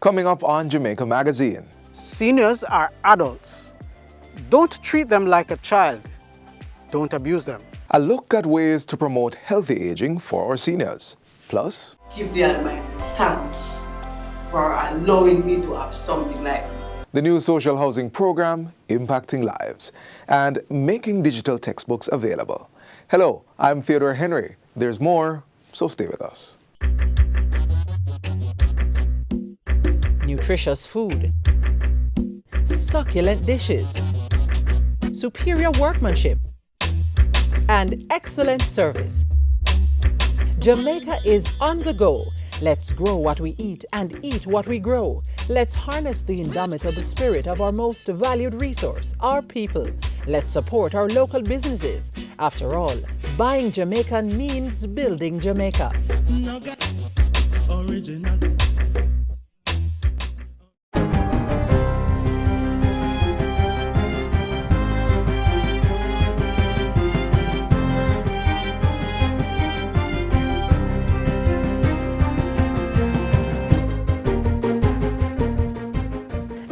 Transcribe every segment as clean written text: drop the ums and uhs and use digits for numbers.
Coming up on Jamaica Magazine. Seniors are adults. Don't treat them like a child. Don't abuse them. A look at ways to promote healthy aging for our seniors. Plus, give the Almighty thanks for allowing me to have something like this. The new social housing program impacting lives and making digital textbooks available. Hello, I'm Theodore Henry. There's more, so stay with us. Nutritious food, succulent dishes, superior workmanship, and excellent service. Jamaica is on the go. Let's grow what we eat and eat what we grow. Let's harness the indomitable spirit of our most valued resource, our people. Let's support our local businesses. After all, buying Jamaican means building Jamaica. Original.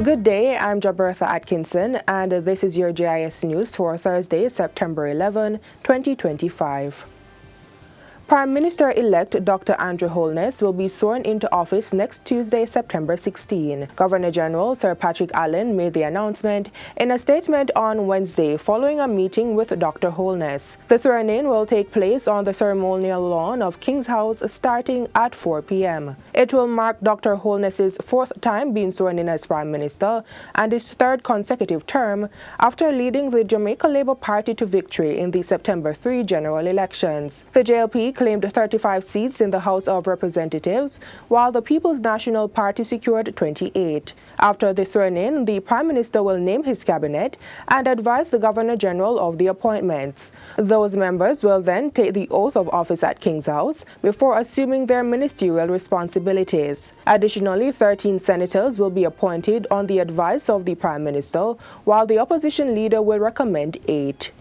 Good day, I'm Jabertha Atkinson, and this is your JIS News for Thursday, September 11, 2025. Prime Minister-elect Dr. Andrew Holness will be sworn into office next Tuesday, September 16. Governor-General Sir Patrick Allen made the announcement in a statement on Wednesday following a meeting with Dr. Holness. The swearing-in will take place on the ceremonial lawn of King's House starting at 4 p.m. It will mark Dr. Holness's fourth time being sworn in as Prime Minister and his third consecutive term after leading the Jamaica Labour Party to victory in the September 3 general elections. The JLP claimed 35 seats in the House of Representatives, while the People's National Party secured 28. After the swearing-in, the Prime Minister will name his cabinet and advise the Governor-General of the appointments. Those members will then take the oath of office at King's House before assuming their ministerial responsibilities. Additionally, 13 senators will be appointed on the advice of the Prime Minister, while the opposition leader will recommend 8.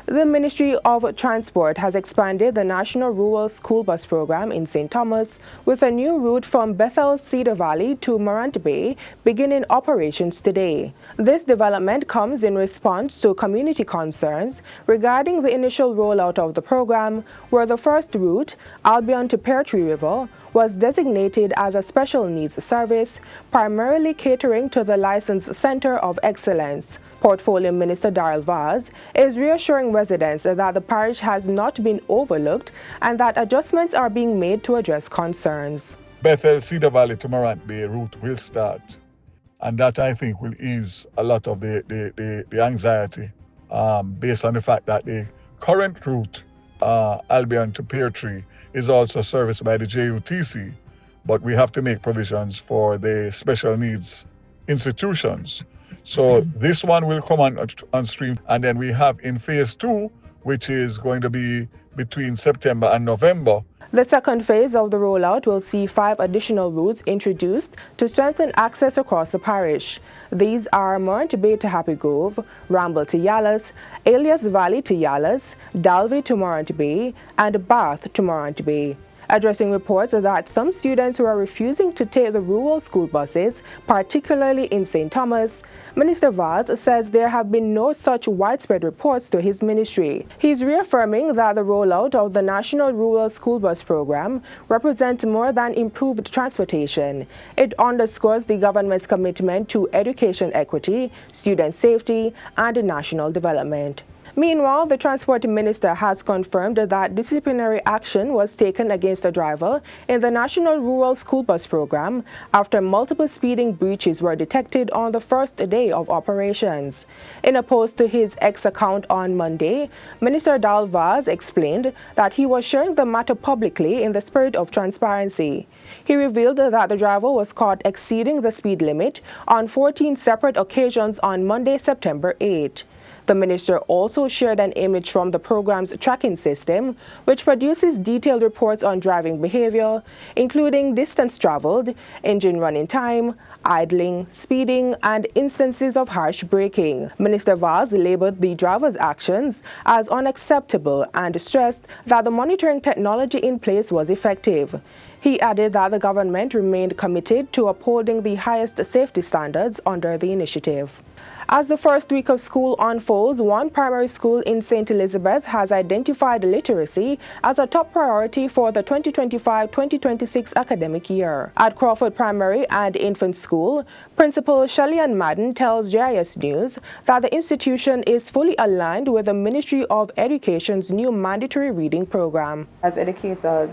The Ministry of Transport has expanded the National Rural School Bus Program in St. Thomas with a new route from Bethel Cedar Valley to Morant Bay beginning operations today. This development comes in response to community concerns regarding the initial rollout of the program, where the first route, Albion to Pear Tree River, was designated as a special needs service, primarily catering to the Licensed Center of Excellence. Portfolio Minister Darrell Vaz is reassuring residents that the parish has not been overlooked and that adjustments are being made to address concerns. Bethel Cedar Valley to Morant Bay route will start, and that I think will ease a lot of the anxiety based on the fact that the current route, Albion to Pear Tree, is also serviced by the JUTC, but we have to make provisions for the special needs institutions. So this one will come on stream, and then we have in phase 2, which is going to be between September and November. The second phase of the rollout will see 5 additional routes introduced to strengthen access across the parish. These are Morant Bay to Happy Grove, Ramble to Yallas, Alias Valley to Yallas, Dalvey to Morant Bay, and Bath to Morant Bay. Addressing reports that some students were refusing to take the rural school buses, particularly in St. Thomas, Minister Vaz says there have been no such widespread reports to his ministry. He is reaffirming that the rollout of the National Rural School Bus Program represents more than improved transportation. It underscores the government's commitment to education equity, student safety, and national development. Meanwhile, the Transport Minister has confirmed that disciplinary action was taken against a driver in the National Rural School Bus Program after multiple speeding breaches were detected on the first day of operations. In a post to his X account on Monday, Minister Darrell Vaz explained that he was sharing the matter publicly in the spirit of transparency. He revealed that the driver was caught exceeding the speed limit on 14 separate occasions on Monday, September 8. The minister also shared an image from the program's tracking system, which produces detailed reports on driving behavior, including distance traveled, engine running time, idling, speeding, and instances of harsh braking. Minister Vaz labeled the driver's actions as unacceptable and stressed that the monitoring technology in place was effective. He added that the government remained committed to upholding the highest safety standards under the initiative. As the first week of school unfolds, one primary school in St. Elizabeth has identified literacy as a top priority for the 2025-2026 academic year. At Crawford Primary and Infant School, Principal Shelley-Ann Madden tells JIS News that the institution is fully aligned with the Ministry of Education's new mandatory reading program. As educators,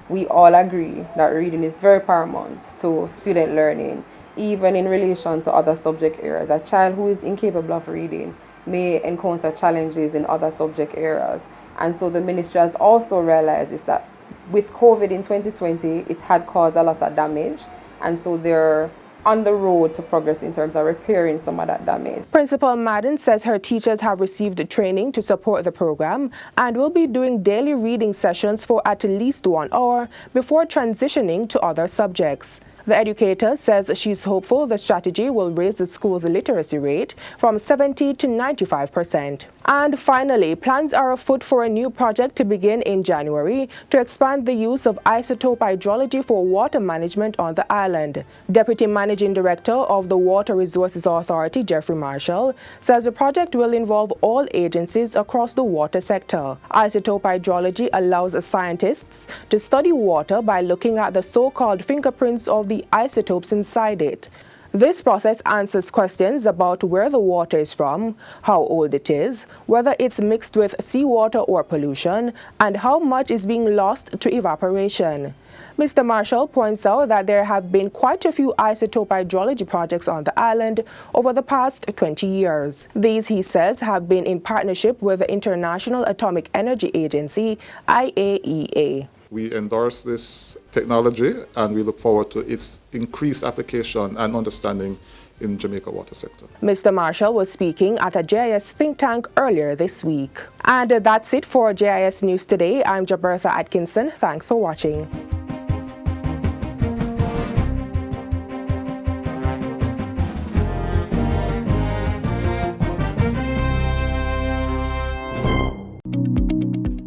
we all agree that reading is very paramount to student learning. Even in relation to other subject areas, a child who is incapable of reading may encounter challenges in other subject areas. And so the ministry has also realized is that with COVID in 2020, it had caused a lot of damage. And so they're on the road to progress in terms of repairing some of that damage. Principal Madden says her teachers have received training to support the program and will be doing daily reading sessions for at least 1 hour before transitioning to other subjects. The educator says she's hopeful the strategy will raise the school's literacy rate from 70 to 95%. And finally, plans are afoot for a new project to begin in January to expand the use of isotope hydrology for water management on the island. Deputy Managing Director of the Water Resources Authority, Jeffrey Marshall, says the project will involve all agencies across the water sector. Isotope hydrology allows scientists to study water by looking at the so-called fingerprints of the isotopes inside it. This process answers questions about where the water is from, how old it is, whether it's mixed with seawater or pollution, and how much is being lost to evaporation. Mr. Marshall points out that there have been quite a few isotope hydrology projects on the island over the past 20 years. These, he says, have been in partnership with the International Atomic Energy Agency, IAEA. We endorse this technology and we look forward to its increased application and understanding in Jamaica water sector. Mr. Marshall was speaking at a JIS think tank earlier this week. And that's it for JIS News Today. I'm Jabertha Atkinson. Thanks for watching.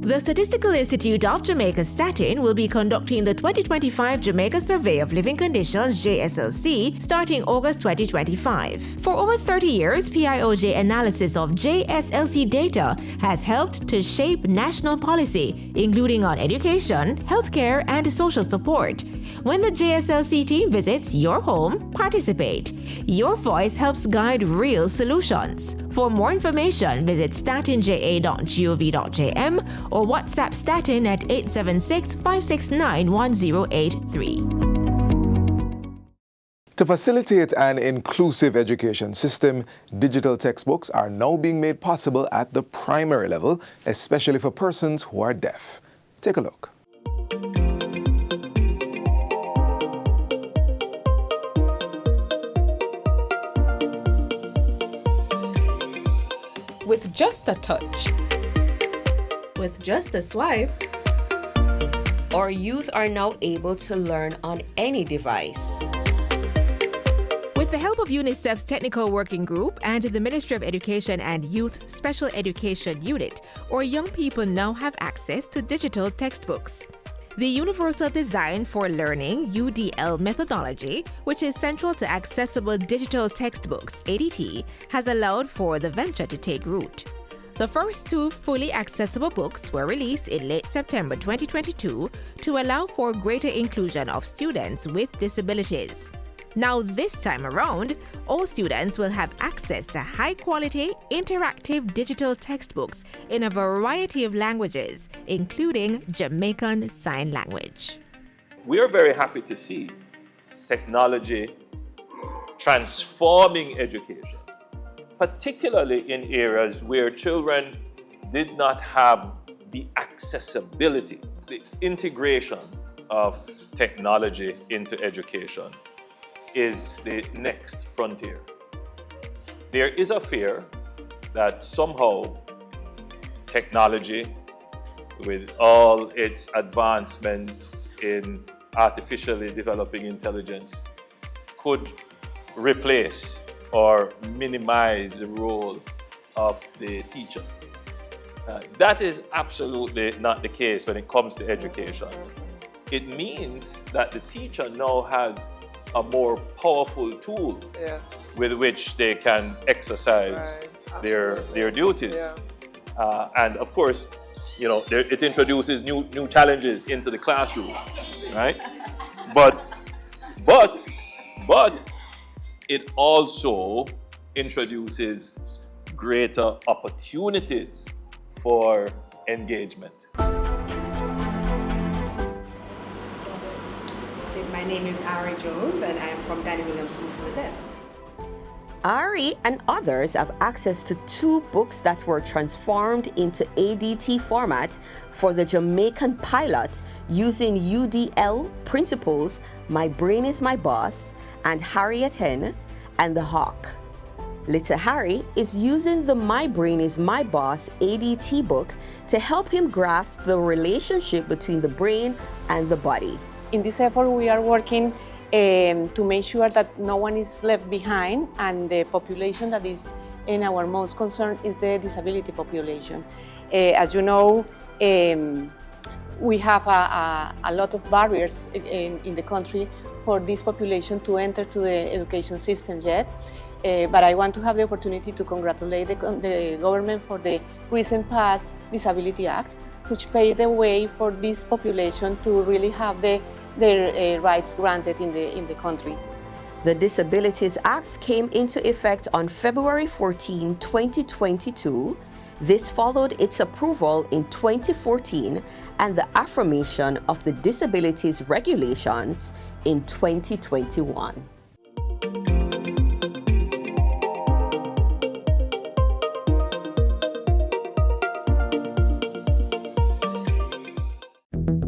The Statistical Institute of Jamaica Statin will be conducting the 2025 Jamaica Survey of Living Conditions JSLC starting August 2025. For over 30 years, PIOJ analysis of JSLC data has helped to shape national policy, including on education, healthcare, and social support. When the JSLC team visits your home, participate. Your voice helps guide real solutions. For more information, visit statinja.gov.jm or WhatsApp Statin at 876-569-1083. To facilitate an inclusive education system, digital textbooks are now being made possible at the primary level, especially for persons who are deaf. Take a look. With just a touch, with just a swipe, our youth are now able to learn on any device. With the help of UNICEF's Technical Working Group and the Ministry of Education and Youth Special Education Unit, our young people now have access to digital textbooks. The Universal Design for Learning (UDL) methodology, which is central to accessible digital textbooks (ADT), has allowed for the venture to take root. The first 2 fully accessible books were released in late September 2022 to allow for greater inclusion of students with disabilities. Now this time around, all students will have access to high-quality, interactive digital textbooks in a variety of languages, including Jamaican Sign Language. We are very happy to see technology transforming education, particularly in areas where children did not have the accessibility, the integration of technology into education is the next frontier. There is a fear that somehow technology, with all its advancements in artificially developing intelligence, could replace or minimize the role of the teacher. That is absolutely not the case when it comes to education. it means that the teacher now has a more powerful tool with which they can exercise their duties. And of course, you know, it introduces new challenges into the classroom, right? But it also introduces greater opportunities for engagement. My name is Ari Jones and I am from Danny Williams School for the Deaf. Ari and others have access to 2 books that were transformed into ADT format for the Jamaican pilot using UDL principles, My Brain is My Boss, and Harriet Hen and the Hawk. Little Harry is using the My Brain is My Boss ADT book to help him grasp the relationship between the brain and the body. In this effort, we are working to make sure that no one is left behind, and the population that is in our most concern is the disability population. As you know, we have a lot of barriers in the country for this population to enter to the education system yet. But I want to have the opportunity to congratulate the government for the recent passed Disability Act, which paved the way for this population to really have their rights granted in the country. The Disabilities Act came into effect on February 14, 2022. This followed its approval in 2014 and the affirmation of the Disabilities Regulations in 2021.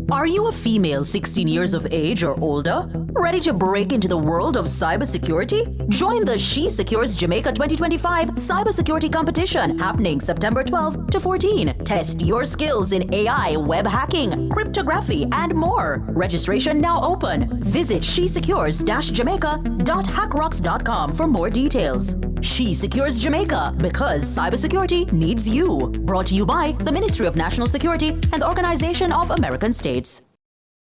Are you a female 16 years of age or older, ready to break into the world of cybersecurity? Join the She Secures Jamaica 2025 Cybersecurity Competition happening September 12 to 14. Test your skills in AI, web hacking, cryptography, and more. Registration now open. Visit shesecures-jamaica.hackrocks.com for more details. She Secures Jamaica, because cybersecurity needs you. Brought to you by the Ministry of National Security and the Organization of American States.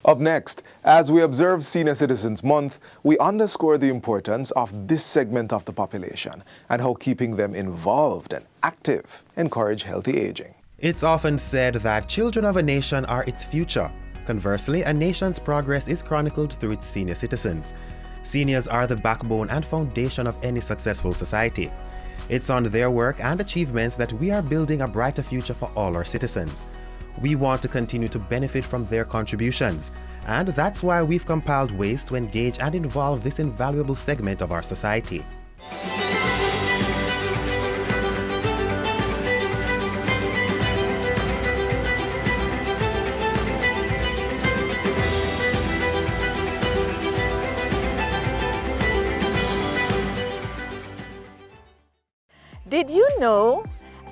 Up next, as we observe Senior Citizens Month, we underscore the importance of this segment of the population and how keeping them involved and active encourage healthy aging. It's often said that children of a nation are its future. Conversely, a nation's progress is chronicled through its senior citizens. Seniors are the backbone and foundation of any successful society. It's on their work and achievements that we are building a brighter future for all our citizens. We want to continue to benefit from their contributions, and that's why we've compiled ways to engage and involve this invaluable segment of our society. Did you know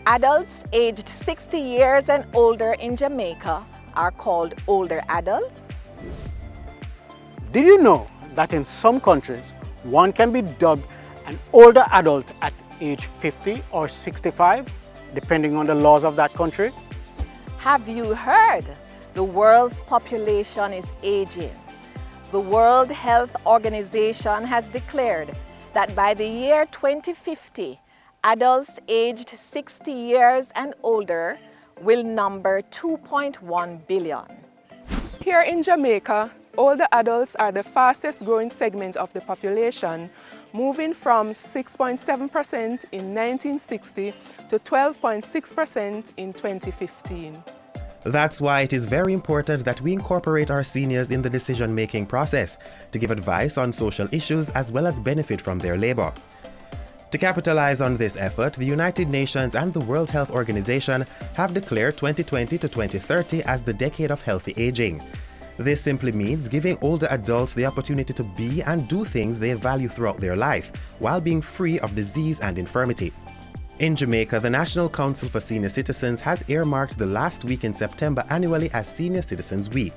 adults aged 60 years and older in Jamaica are called older adults? Did you know that in some countries, one can be dubbed an older adult at age 50 or 65, depending on the laws of that country? Have you heard? The world's population is aging. The World Health Organization has declared that by the year 2050, adults aged 60 years and older will number 2.1 billion. Here in Jamaica, older adults are the fastest growing segment of the population, moving from 6.7% in 1960 to 12.6% in 2015. That's why it is very important that we incorporate our seniors in the decision-making process to give advice on social issues as well as benefit from their labor. To capitalize on this effort, the United Nations and the World Health Organization have declared 2020 to 2030 as the decade of healthy aging. This simply means giving older adults the opportunity to be and do things they value throughout their life, while being free of disease and infirmity. In Jamaica, the National Council for Senior Citizens has earmarked the last week in September annually as Senior Citizens Week.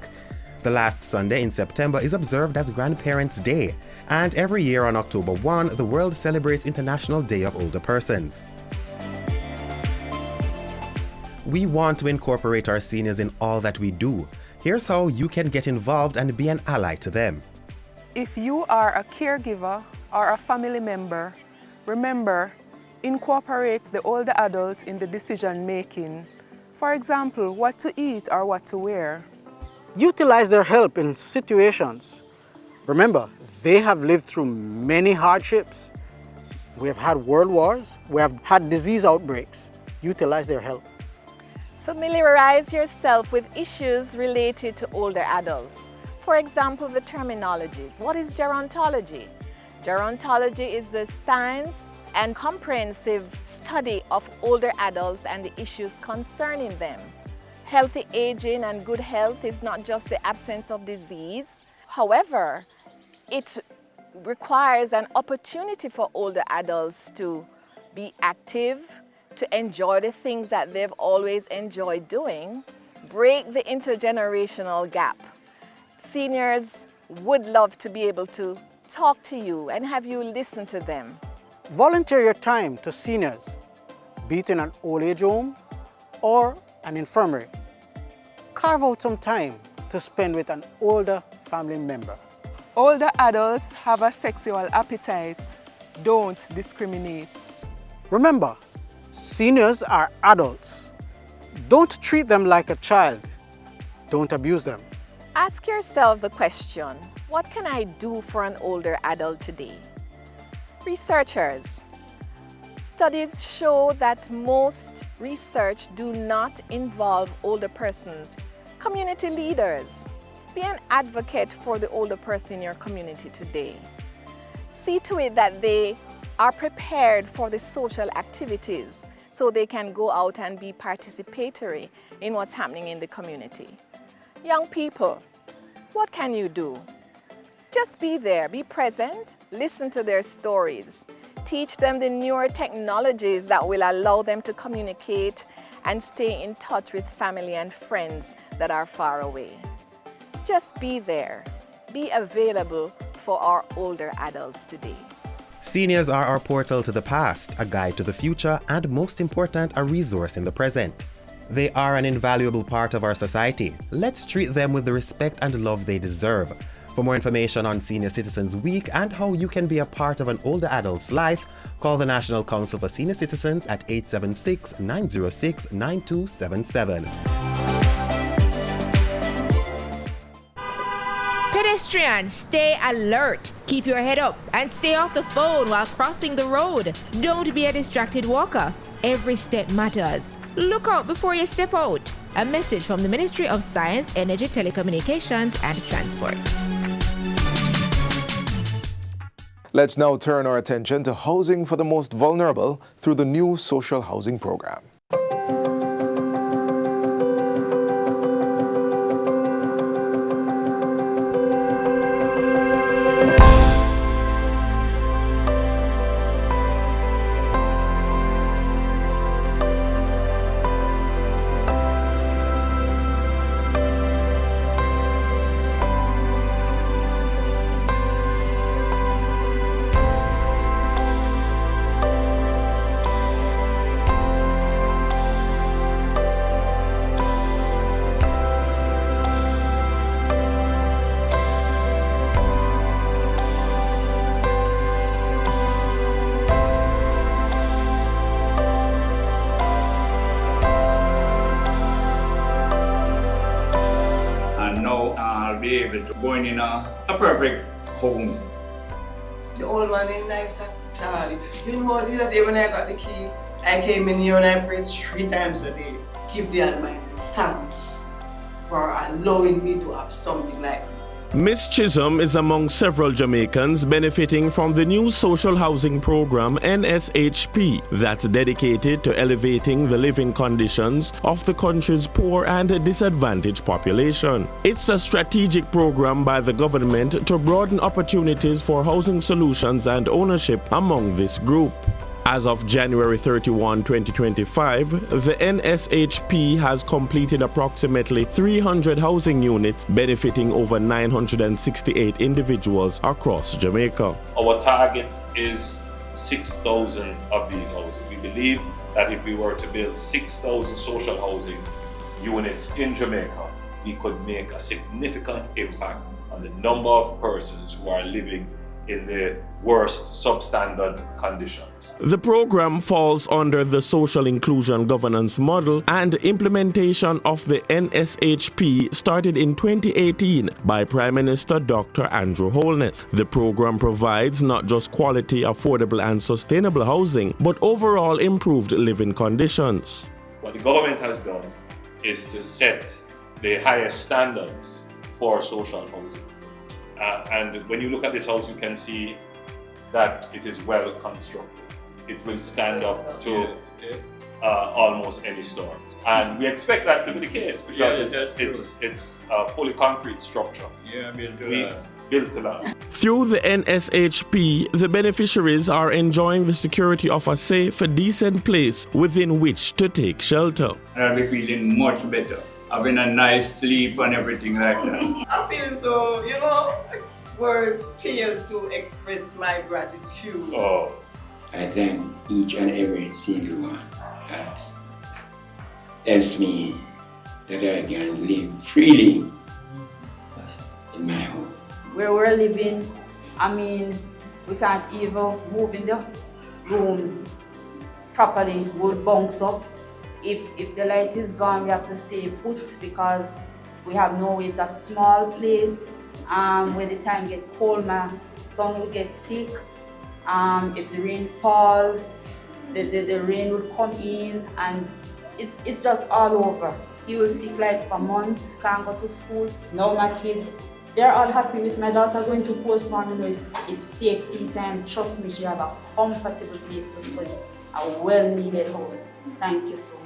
The last Sunday in September is observed as Grandparents' Day, and every year on October 1, the world celebrates International Day of Older Persons. We want to incorporate our seniors in all that we do, Here's how you can get involved and be an ally to them. If you are a caregiver or a family member, remember, incorporate the older adult in the decision making. For example, what to eat or what to wear. Utilize their help in situations. Remember, they have lived through many hardships. We have had world wars, we have had disease outbreaks. Utilize their help. Familiarize yourself with issues related to older adults. For example, the terminologies. What is gerontology? Gerontology is the science and comprehensive study of older adults and the issues concerning them. Healthy aging and good health is not just the absence of disease. However, it requires an opportunity for older adults to be active, to enjoy the things that they've always enjoyed doing, break the intergenerational gap. Seniors would love to be able to talk to you and have you listen to them. Volunteer your time to seniors, be it in an old age home or an infirmary. Carve out some time to spend with an older family member. Older adults have a sexual appetite. Don't discriminate. Remember, seniors are adults. Don't treat them like a child. Don't abuse them. Ask yourself the question, what can I do for an older adult today? Researchers. Studies show that most research do not involve older persons. Community leaders. Be an advocate for the older person in your community today. See to it that they are prepared for the social activities so they can go out and be participatory in what's happening in the community. Young people, what can you do? Just be there, be present, listen to their stories. Teach them the newer technologies that will allow them to communicate and stay in touch with family and friends that are far away. Just be there, be available for our older adults today. Seniors are our portal to the past, a guide to the future, and most important, a resource in the present. They are an invaluable part of our society. Let's treat them with the respect and love they deserve. For more information on Senior Citizens Week and how you can be a part of an older adult's life, call the National Council for Senior Citizens at 876-906-9277. Pedestrians, stay alert. Keep your head up and stay off the phone while crossing the road. Don't be a distracted walker. Every step matters. Look out before you step out. A message from the Ministry of Science, Energy, Telecommunications and Transport. Let's now turn our attention to housing for the most vulnerable through the new social housing program. Be able to go in a perfect home. The old man is nice and tall. You know what, the other day when I got the key, I came in here and I prayed 3 times a day. Give the Almighty thanks for allowing me to have something like this. Miss Chisholm is among several Jamaicans benefiting from the new social housing program NSHP that's dedicated to elevating the living conditions of the country's poor and disadvantaged population. It's a strategic program by the government to broaden opportunities for housing solutions and ownership among this group. As of January 31, 2025, the NSHP has completed approximately 300 housing units benefiting over 968 individuals across Jamaica. Our target is 6,000 of these houses. We believe that if we were to build 6,000 social housing units in Jamaica, we could make a significant impact on the number of persons who are living in the worst substandard conditions. The program falls under the Social Inclusion Governance Model, and implementation of the NSHP started in 2018 by Prime Minister Dr. Andrew Holness. The program provides not just quality, affordable and sustainable housing, but overall improved living conditions. What the government has done is to set the highest standards for social housing. And when you look at this house, you can see that it is well constructed. It will stand up to almost any storm. And we expect that to be the case because it's a fully concrete structure. Built to last. Through the NSHP, the beneficiaries are enjoying the security of a safe, decent place within which to take shelter. I'll be feeling much better. Having a nice sleep and everything like that. I'm feeling so, words fail to express my gratitude. Oh. I thank each and every single one that helps me that I can live freely in my home. Where we're living, we can't even move in the room properly. We'll bounce up. If the light is gone, we have to stay put because we have no way. It's a small place. When the time gets cold, my son will get sick. If the rain falls, the rain will come in and it's just all over. He was sick like for months, can't go to school. Now my kids, they're all happy with my daughter going to post-mortem. It's CXC time. Trust me, she have a comfortable place to study. A well-needed house. Thank you so much.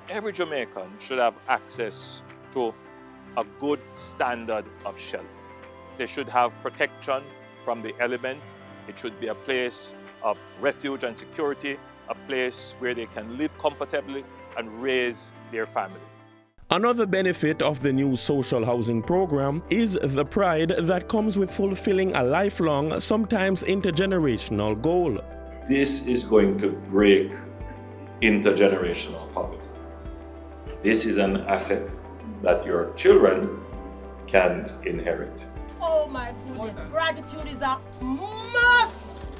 Every Jamaican should have access to a good standard of shelter. They should have protection from the element. It should be a place of refuge and security, a place where they can live comfortably and raise their family. Another benefit of the new social housing program is the pride that comes with fulfilling a lifelong, sometimes intergenerational goal. This is going to break intergenerational poverty. This is an asset that your children can inherit. Oh my goodness, gratitude is a must!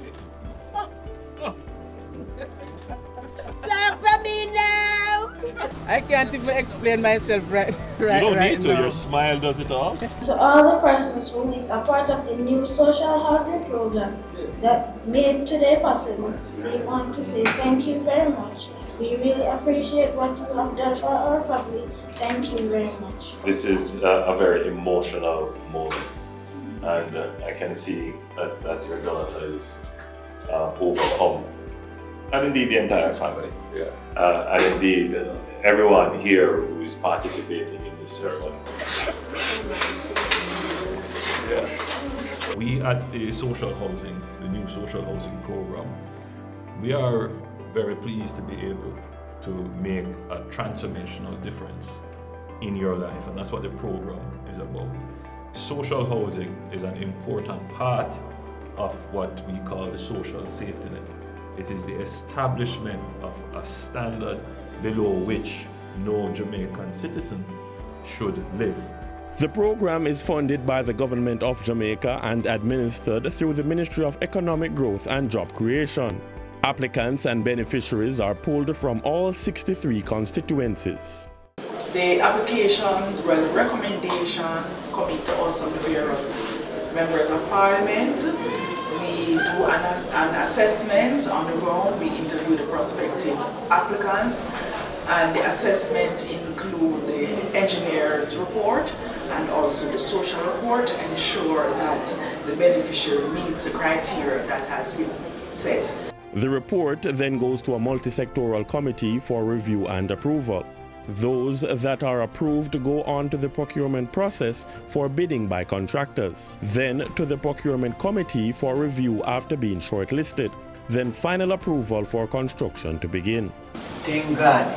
Talk for me now! I can't even explain myself right You don't right need to, now. your smile does it all. To all the persons who is a part of the new social housing program that made today possible, we want to say thank you very much. We really appreciate what you have done for our family. Thank you very much. This is a very emotional moment, and I can see that your daughter is overcome, and indeed the entire family, and indeed everyone here who is participating in this ceremony. We at the social housing, the new social housing program, we are very pleased to be able to make a transformational difference in your life, and that's what the program is about. Social housing is an important part of what we call the social safety net. It is the establishment of a standard below which no Jamaican citizen should live. The program is funded by the Government of Jamaica and administered through the Ministry of Economic Growth and Job Creation. Applicants and beneficiaries are pulled from all 63 constituencies. The applications, the recommendations come into us from the various members of Parliament. We do an assessment on the ground. We interview the prospective applicants, and the assessment includes the engineer's report and also the social report to ensure that the beneficiary meets the criteria that has been set. The report then goes to a multi-sectoral committee for review and approval. Those that are approved go on to the procurement process for bidding by contractors, then to the procurement committee for review after being shortlisted, then final approval for construction to begin. Thank God,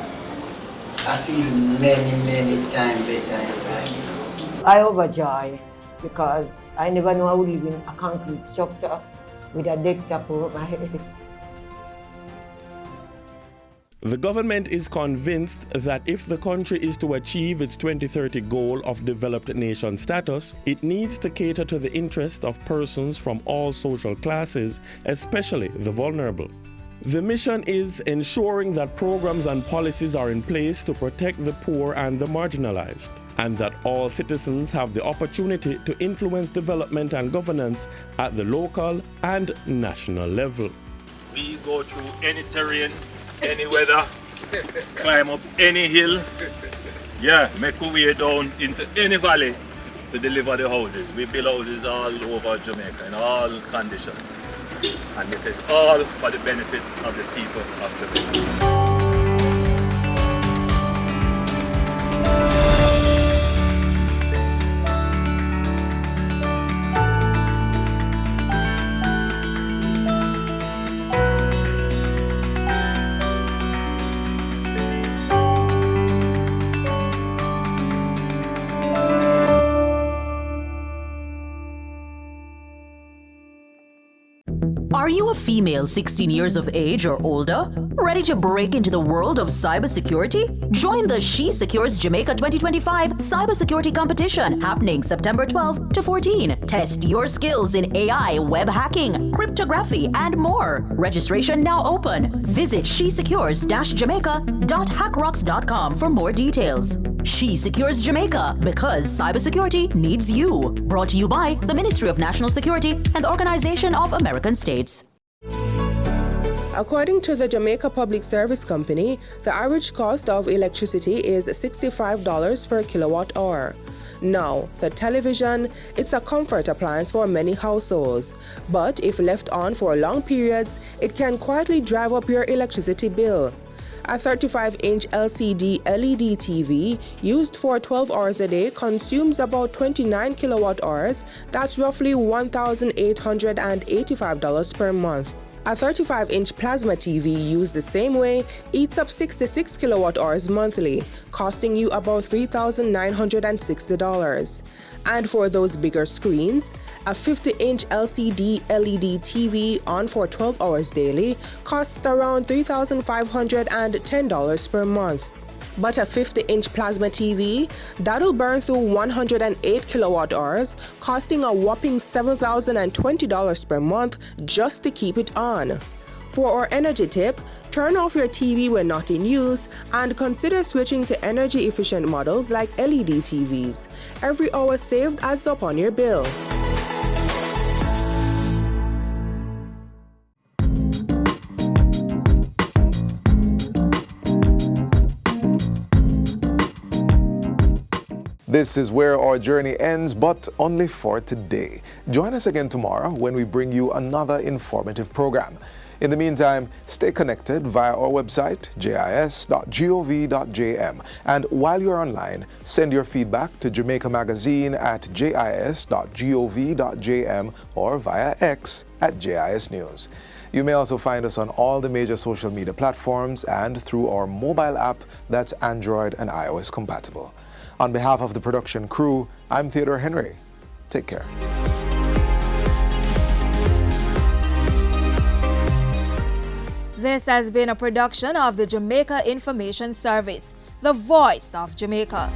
I feel many times better in life. I overjoy because I never know I would live in a concrete structure with a deck top over my head. The government is convinced that if the country is to achieve its 2030 goal of developed nation status, it needs to cater to the interest of persons from all social classes, especially the vulnerable. The mission is ensuring that programs and policies are in place to protect the poor and the marginalized, and that all citizens have the opportunity to influence development and governance at the local and national level. We go through any terrain, any weather, climb up any hill, make our way down into any valley to deliver the houses. We build houses all over Jamaica in all conditions. And it is all for the benefit of the people of Jamaica. Are you a female 16 years of age or older, ready to break into the world of cybersecurity? Join the She Secures Jamaica 2025 Cybersecurity Competition happening September 12 to 14. Test your skills in AI, web hacking, cryptography, and more. Registration now open. Visit shesecures-jamaica.hackrocks.com for more details. She Secures Jamaica, because cybersecurity needs you. Brought to you by the Ministry of National Security and the Organization of American States. According to the Jamaica Public Service Company, the average cost of electricity is $65 per kilowatt hour. Now, the television, it's a comfort appliance for many households, but if left on for long periods, it can quietly drive up your electricity bill. A 35-inch LCD LED TV used for 12 hours a day consumes about 29 kilowatt hours. That's roughly $1,885 per month. A 35-inch plasma TV used the same way eats up 66 kilowatt hours monthly, costing you about $3,960. And for those bigger screens, a 50-inch LCD LED TV on for 12 hours daily costs around $3,510 per month. But a 50-inch plasma TV, that'll burn through 108 kilowatt hours, costing a whopping $7,020 per month just to keep it on. For our energy tip, turn off your TV when not in use and consider switching to energy-efficient models like LED TVs. Every hour saved adds up on your bill. This is where our journey ends, but only for today. Join us again tomorrow when we bring you another informative program. In the meantime, stay connected via our website, jis.gov.jm. And while you're online, send your feedback to Jamaica Magazine at jis.gov.jm or via X at JIS News. You may also find us on all the major social media platforms and through our mobile app that's Android and iOS compatible. On behalf of the production crew, I'm Theodore Henry. Take care. This has been a production of the Jamaica Information Service, the voice of Jamaica.